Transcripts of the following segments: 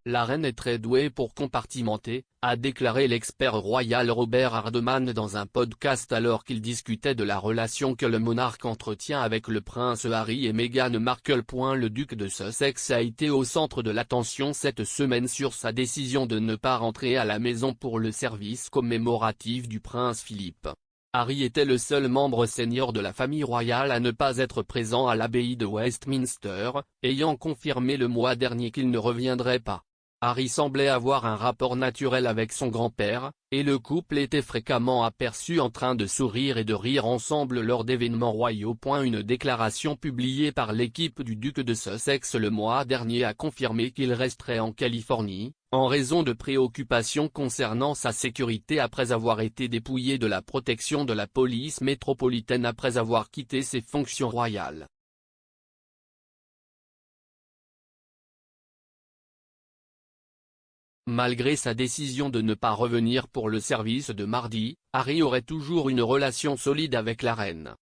La reine est très douée pour compartimenter, a déclaré l'expert royal Robert Hardman dans un podcast alors qu'il discutait de la relation que le monarque entretient avec le prince Harry et Meghan Markle. Le duc de Sussex a été au centre de l'attention cette semaine sur sa décision de ne pas rentrer à la maison pour le service commémoratif du prince Philippe. Harry était le seul membre senior de la famille royale à ne pas être présent à l'abbaye de Westminster, ayant confirmé le mois dernier qu'il ne reviendrait pas. Harry semblait avoir un rapport naturel avec son grand-père, et le couple était fréquemment aperçu en train de sourire et de rire ensemble lors d'événements royaux. Une déclaration publiée par l'équipe du duc de Sussex le mois dernier a confirmé qu'il resterait en Californie, en raison de préoccupations concernant sa sécurité après avoir été dépouillé de la protection de la police métropolitaine après avoir quitté ses fonctions royales. Malgré sa décision de ne pas revenir pour le service de mardi, Harry aurait toujours une relation solide avec la reine.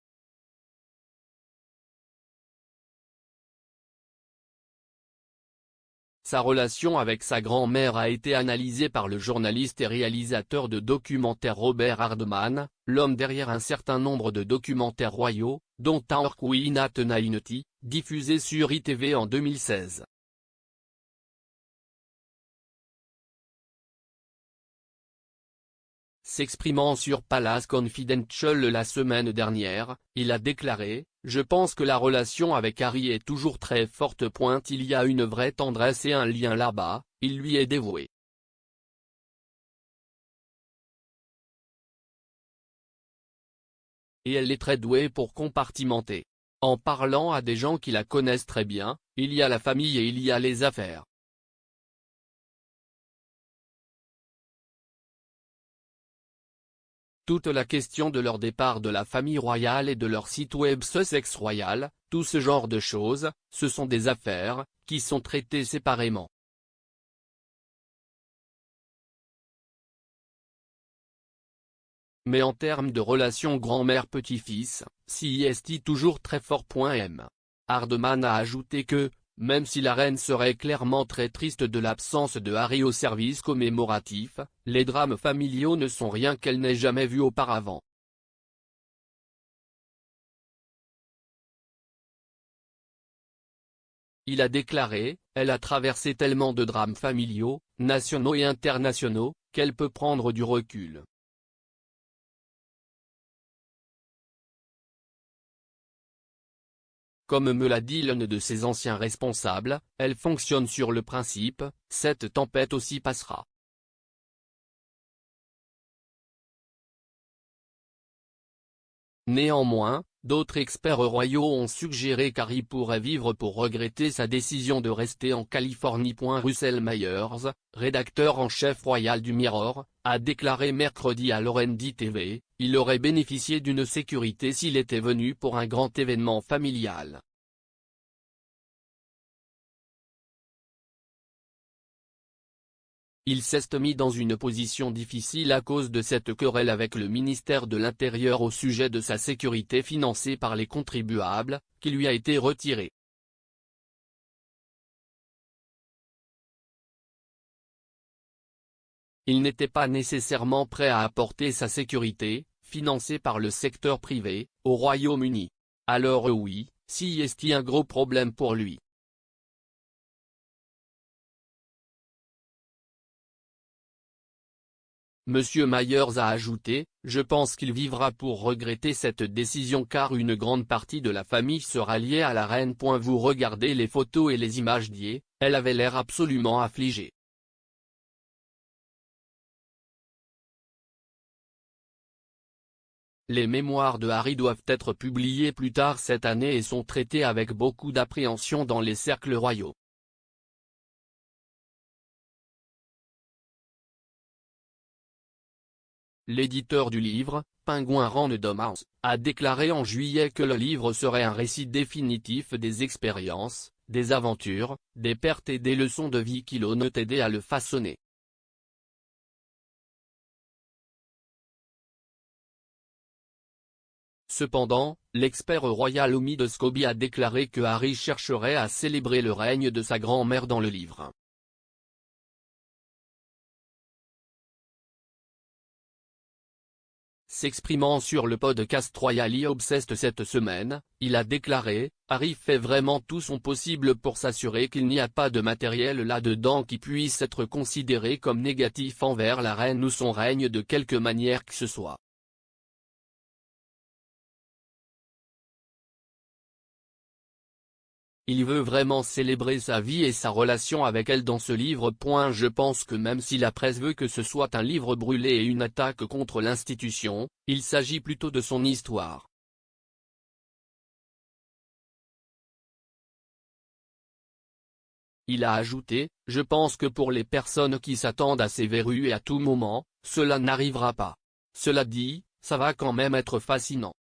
Sa relation avec sa grand-mère a été analysée par le journaliste et réalisateur de documentaires Robert Hardman, l'homme derrière un certain nombre de documentaires royaux, dont Our Queen at Night, diffusé sur ITV en 2016. S'exprimant sur Palace Confidential la semaine dernière, il a déclaré « Je pense que la relation avec Harry est toujours très forte. Il y a une vraie tendresse et un lien là-bas, il lui est dévoué. Et elle est très douée pour compartimenter. En parlant à des gens qui la connaissent très bien, il y a la famille et il y a les affaires. » Toute la question de leur départ de la famille royale et de leur site web Sussex Royal, tout ce genre de choses, ce sont des affaires, qui sont traitées séparément. Mais en termes de relation grand-mère-petit-fils, CIST toujours très fort. Hardman a ajouté que, même si la reine serait clairement très triste de l'absence de Harry au service commémoratif, les drames familiaux ne sont rien qu'elle n'ait jamais vu auparavant. Il a déclaré « Elle a traversé tellement de drames familiaux, nationaux et internationaux, qu'elle peut prendre du recul. » Comme me l'a dit l'un de ses anciens responsables, elle fonctionne sur le principe, cette tempête aussi passera. Néanmoins, d'autres experts royaux ont suggéré qu'Harry pourrait vivre pour regretter sa décision de rester en Californie. Russell Myers, rédacteur en chef royal du Mirror, a déclaré mercredi à l'Orendi TV, il aurait bénéficié d'une sécurité s'il était venu pour un grand événement familial. Il s'est mis dans une position difficile à cause de cette querelle avec le ministère de l'Intérieur au sujet de sa sécurité financée par les contribuables, qui lui a été retirée. Il n'était pas nécessairement prêt à apporter sa sécurité, financée par le secteur privé, au Royaume-Uni. Alors oui, CIST un gros problème pour lui. Monsieur Myers a ajouté, je pense qu'il vivra pour regretter cette décision car une grande partie de la famille sera liée à la reine. Vous regardez les photos et les images d'hier, elle avait l'air absolument affligée. Les mémoires de Harry doivent être publiées plus tard cette année et sont traitées avec beaucoup d'appréhension dans les cercles royaux. L'éditeur du livre, Penguin Random House, a déclaré en juillet que le livre serait un récit définitif des expériences, des aventures, des pertes et des leçons de vie qui l'ont aidé à le façonner. Cependant, l'expert royal Omid Scobie a déclaré que Harry chercherait à célébrer le règne de sa grand-mère dans le livre. S'exprimant sur le podcast Royally Obsessed cette semaine, il a déclaré « Harry fait vraiment tout son possible pour s'assurer qu'il n'y a pas de matériel là-dedans qui puisse être considéré comme négatif envers la reine ou son règne de quelque manière que ce soit. Il veut vraiment célébrer sa vie et sa relation avec elle dans ce livre. Je pense que même si la presse veut que ce soit un livre brûlé et une attaque contre l'institution, il s'agit plutôt de son histoire. » Il a ajouté « Je pense que pour les personnes qui s'attendent à ces verrues et à tout moment, cela n'arrivera pas. Cela dit, ça va quand même être fascinant. »